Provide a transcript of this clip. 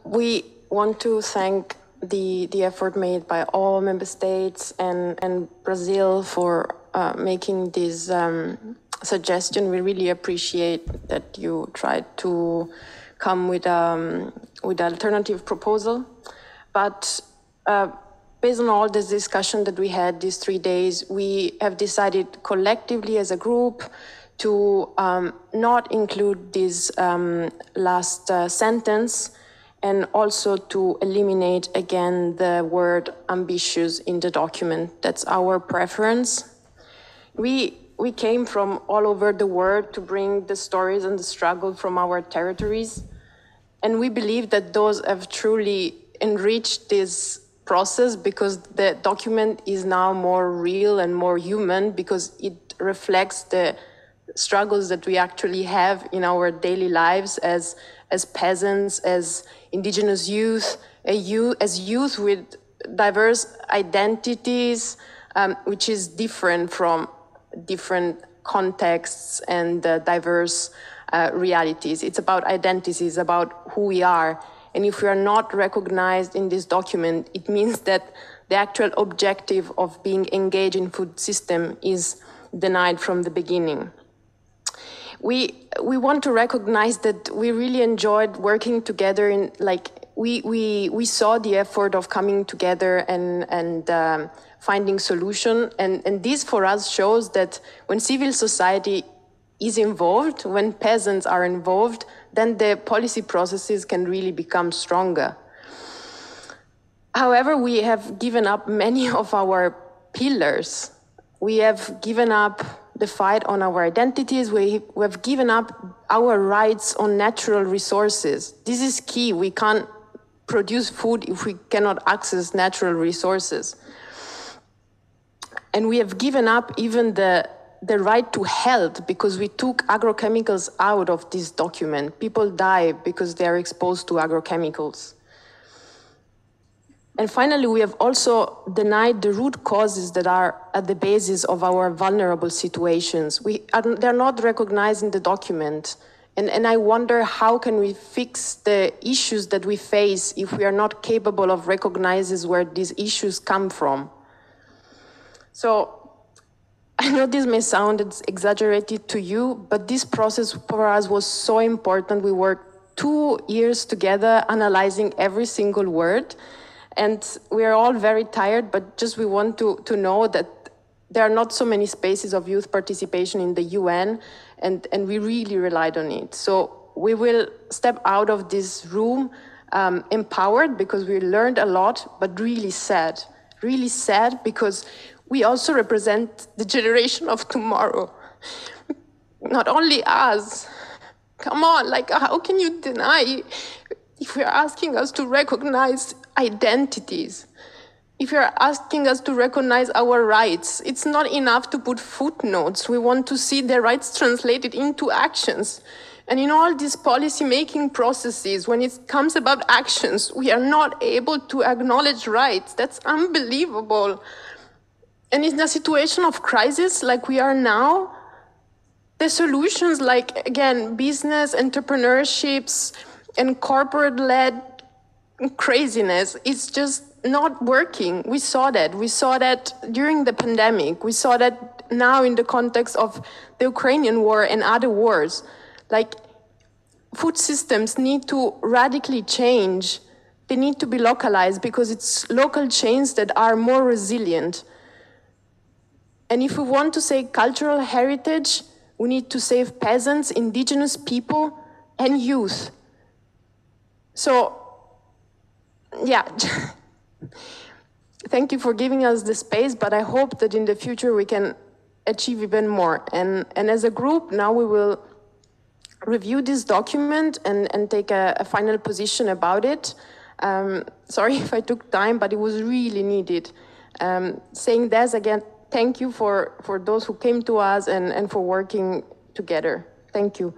We want to thank the effort made by all member states and Brazil for making this suggestion. We really appreciate that you tried to come with an alternative proposal. But based on all this discussion that we had these 3 days, we have decided collectively as a group to not include this last sentence, and also to eliminate again the word ambitious in the document. That's our preference. We came from all over the world to bring the stories and the struggle from our territories. And we believe that those have truly enriched this process, because the document is now more real and more human, because it reflects the struggles that we actually have in our daily lives as peasants, as indigenous youth, as youth with diverse identities, which is different from different contexts and diverse realities. It's about identities, about who we are. And if we are not recognized in this document, it means that the actual objective of being engaged in food system is denied from the beginning. We want to recognize that we really enjoyed working together in, we saw the effort of coming together and finding solution. And this for us shows that when civil society is involved, when peasants are involved, then the policy processes can really become stronger. However, we have given up many of our pillars. We have given up the fight on our identities. We have given up our rights on natural resources. This is key. We can't produce food if we cannot access natural resources. And we have given up even the right to health, because we took agrochemicals out of this document. People die because they are exposed to agrochemicals. And finally, we have also denied the root causes that are at the basis of our vulnerable situations. They're not recognized in the document. And I wonder, how can we fix the issues that we face if we are not capable of recognizing where these issues come from? So I know this may sound exaggerated to you, but this process for us was so important. We worked 2 years together analyzing every single word. And we are all very tired, but just we want to know that there are not so many spaces of youth participation in the UN, and we really relied on it. So we will step out of this room empowered, because we learned a lot, but really sad because we also represent the generation of tomorrow. Not only us. Come on, how can you deny if you're asking us to recognize identities, if you're asking us to recognize our rights? It's not enough to put footnotes. We want to see the rights translated into actions. And in all these policy-making processes, when it comes about actions, we are not able to acknowledge rights. That's unbelievable. And in a situation of crisis like we are now, the solutions again, business, entrepreneurships, and corporate-led craziness, it's just not working. We saw that. We saw that during the pandemic. We saw that now in the context of the Ukrainian war and other wars. Food systems need to radically change. They need to be localized, because it's local chains that are more resilient. And if we want to save cultural heritage, we need to save peasants, indigenous people, and youth. So, yeah, thank you for giving us the space, but I hope that in the future we can achieve even more. And as a group, now we will review this document and take a final position about it. Sorry if I took time, but it was really needed. Saying this again, thank you for those who came to us and for working together. Thank you.